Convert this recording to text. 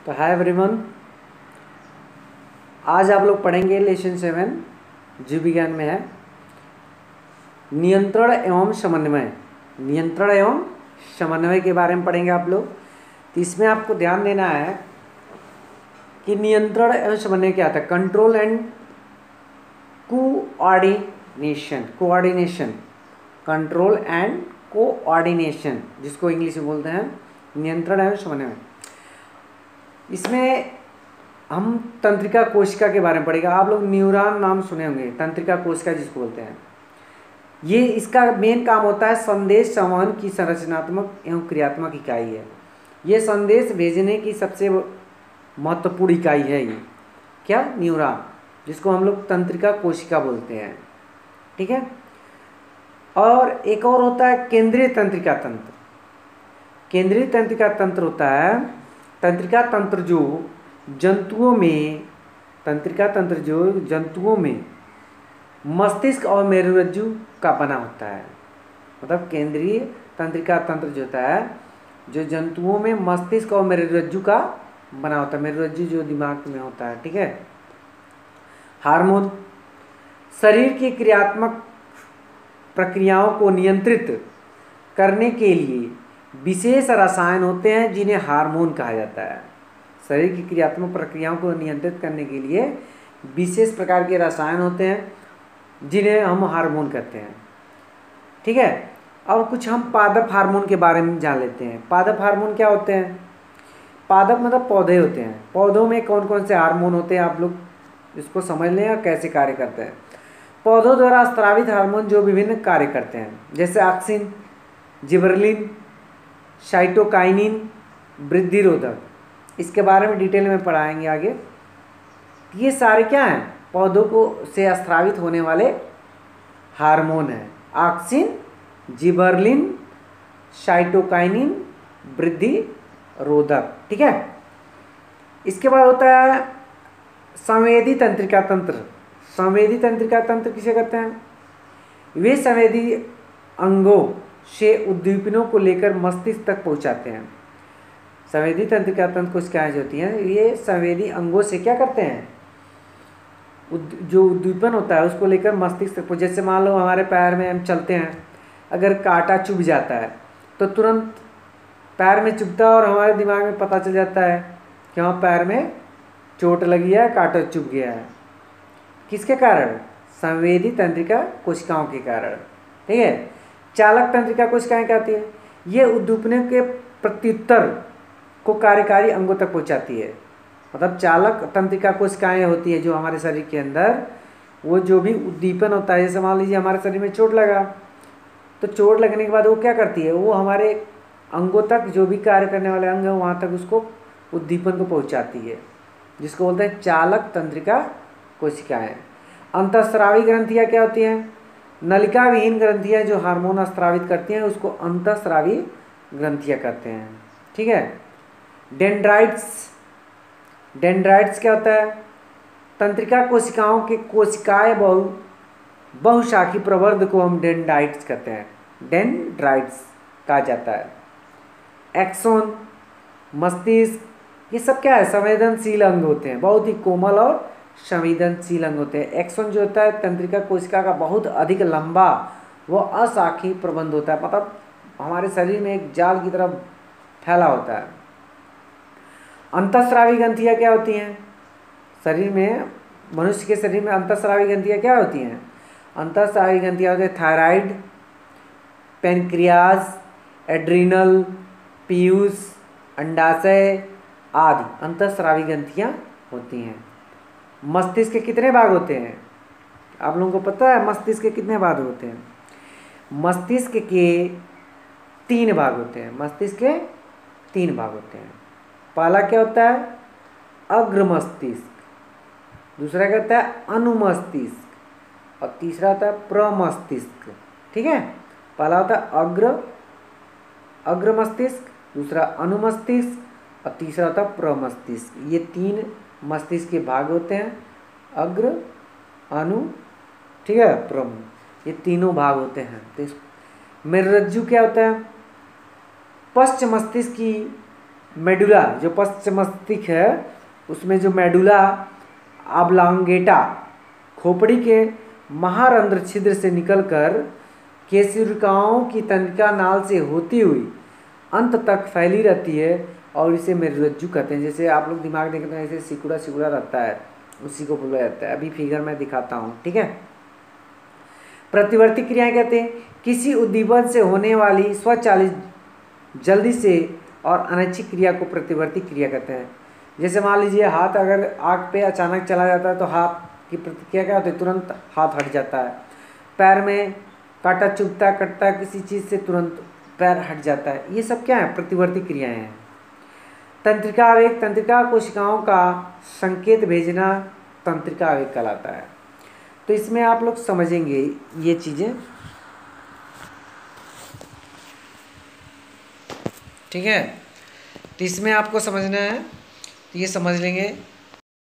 तो hi everyone, आज आप लोग पढ़ेंगे लेसन 7 जीव विज्ञान में है नियंत्रण एवं समन्वय। नियंत्रण एवं समन्वय के बारे में पढ़ेंगे आप लोग। तो इसमें आपको ध्यान देना है कि नियंत्रण एवं समन्वय क्या होता है। Control and coordination. Coordination, control and coordination, जिसको इंग्लिश में बोलते हैं नियंत्रण एवं समन्वय। इसमें हम तंत्रिका कोशिका के बारे में पढ़ेगा। आप लोग न्यूरॉन नाम सुने होंगे, तंत्रिका कोशिका जिसको बोलते हैं। ये इसका मेन काम होता है संदेश संवहन की संरचनात्मक एवं क्रियात्मक इकाई है। ये संदेश भेजने की सबसे महत्वपूर्ण इकाई है। ये क्या, न्यूरॉन, जिसको हम लोग तंत्रिका कोशिका बोलते हैं। ठीक है। और एक और होता है केंद्रीय तंत्रिका तंत्र। केंद्रीय तंत्रिका तंत्र होता है तंत्रिका तंत्र जो जंतुओं में, तंत्रिका तंत्र जो जंतुओं में मस्तिष्क और मेरुरज्जु का बना होता है। मतलब केंद्रीय तंत्रिका तंत्र जो होता है जो जंतुओं में मस्तिष्क और मेरुरज्जु का बना होता है। मेरुरज्जु जो दिमाग में होता है। ठीक है। हार्मोन, शरीर की क्रियात्मक प्रक्रियाओं को नियंत्रित करने के लिए विशेष रसायन होते हैं जिन्हें हार्मोन कहा जाता है। शरीर की क्रियात्मक प्रक्रियाओं को नियंत्रित करने के लिए विशेष प्रकार के रसायन होते हैं जिन्हें हम हार्मोन कहते हैं। ठीक है। अब कुछ हम पादप हार्मोन के बारे में जान लेते हैं। पादप हार्मोन क्या होते हैं। पादप मतलब पौधे होते हैं। पौधों में कौन कौन से हार्मोन होते हैं, आप लोग इसको समझ लें और कैसे कार्य करते हैं। पौधों द्वारा स्रावित हार्मोन जो विभिन्न कार्य करते हैं, जैसे ऑक्सिन, जिबरलिन, साइटोकाइनिन, वृद्धि रोधक। इसके बारे में डिटेल में पढ़ाएंगे आगे। ये सारे क्या हैं, पौधों को से स्रावित होने वाले हार्मोन हैं। ऑक्सिन, जिबरलिन, साइटोकाइनिन, वृद्धि रोधक। ठीक है। इसके बाद होता है संवेदी तंत्रिका तंत्र। संवेदी तंत्रिका तंत्र किसे कहते हैं। वे संवेदी अंगों से उद्दीपनों को लेकर मस्तिष्क तक पहुंचाते हैं। संवेदी तंत्रिका तंत्र कोशिकाएं जो होती हैं ये संवेदी अंगों से क्या करते हैं, जो उद्दीपन होता है उसको लेकर मस्तिष्क तक। जैसे मान लो हमारे पैर में हम चलते हैं, अगर कांटा चुभ जाता है तो तुरंत पैर में चुभता है और हमारे दिमाग में पता चल जाता है कि हाँ पैर में चोट लगी है, कांटा चुभ गया है। किसके कारण, संवेदी तंत्रिका कोशिकाओं के कारण। ठीक है। चालक तंत्रिका कोशिकाएं क्या होती है, ये उद्दीपनों के प्रत्युत्तर को कार्यकारी अंगों तक पहुंचाती है। मतलब चालक तंत्रिका कोशिकाएं होती है जो हमारे शरीर के अंदर, वो जो भी उद्दीपन होता है, जैसे मान लीजिए हमारे शरीर में चोट लगा तो चोट लगने के बाद वो क्या करती है, वो हमारे अंगों तक, जो भी कार्य करने वाले अंग है वहाँ तक उसको उद्दीपन को पहुँचाती है, जिसको बोलते हैं चालक तंत्रिका कोशिकाएं। अंतःस्रावी ग्रंथियाँ क्या होती हैं, नलिका विहीन ग्रंथियाँ जो हार्मोन स्रावित करती हैं उसको अंतःस्रावी ग्रंथियाँ कहते हैं। ठीक है। डेंड्राइट्स, डेंड्राइट्स क्या होता है, तंत्रिका कोशिकाओं के कोशिकाएं बहुशाखी प्रवर्ध को हम डेंड्राइट्स कहते हैं। डेंड्राइट्स कहा जाता है। एक्सोन, मस्तिष्क, ये सब क्या है, संवेदनशील अंग होते हैं, बहुत ही कोमल और संवेदनशील अंग होते हैं। एक्सोन जो होता है तंत्रिका कोशिका का बहुत अधिक लंबा वो अशाखी प्रबंध होता है, मतलब हमारे शरीर में एक जाल की तरह फैला होता है। अंतःस्रावी ग्रंथियाँ क्या होती हैं, शरीर में, मनुष्य के शरीर में अंतःस्रावी ग्रंथियाँ क्या होती हैं। अंतःस्रावी ग्रंथियाँ होती है थायराइड, पेनक्रियाज, एड्रिनल, पीयूष, अंडाशय आदि अंतःस्रावी ग्रंथियाँ होती हैं। मस्तिष्क के कितने भाग होते हैं, आप लोगों को पता है मस्तिष्क के कितने भाग होते हैं। मस्तिष्क के 3 भाग होते हैं। मस्तिष्क के 3 भाग होते हैं। पहला क्या होता है, अग्र मस्तिष्क, दूसरा क्या होता है अनुमस्तिष्क, और तीसरा होता है प्रमस्तिष्क। ठीक है। पहला होता है अग्र मस्तिष्क, दूसरा अनुमस्तिष्क और तीसरा होता है प्रमस्तिष्क। ये 3 मस्तिष्क के भाग होते हैं, अग्र, अनु, ठीक है, प्रम, ये तीनों भाग होते हैं। तो मेरुरज्जु क्या होता है, पश्च मस्तिष्क की मेडुला जो पश्च मस्तिष्क है उसमें जो मेडुला ऑब्लांगेटा खोपड़ी के महारंध्र छिद्र से निकलकर केशिकाओं की तंत्रिका नाल से होती हुई अंत तक फैली रहती है और इसे मेरुरज्जु कहते हैं। जैसे आप लोग दिमाग देखते हैं ऐसे सिकुड़ा सिकुड़ा रहता है, उसी को बोला जाता है। अभी फिगर में दिखाता हूँ, ठीक है। प्रतिवर्ती क्रियाएं कहते हैं किसी उद्दीपन से होने वाली स्वचालित जल्दी से और अनैच्छिक क्रिया को प्रतिवर्ती क्रिया कहते हैं। जैसे मान लीजिए हाथ अगर आग पे अचानक चला जाता है तो हाथ की प्रतिक्रिया क्या होती है, तुरंत हाथ हट जाता है। पैर में कांटा चुभता है, कटता है किसी चीज़ से, तुरंत पैर हट जाता है। ये सब क्या है, प्रतिवर्ती क्रियाएं हैं। तंत्रिका आवेग, तंत्रिका कोशिकाओं का संकेत भेजना तंत्रिका आवेग कहलाता है। तो इसमें आप लोग समझेंगे ये चीज़ें, ठीक है। तो इसमें आपको समझना है तो ये समझ लेंगे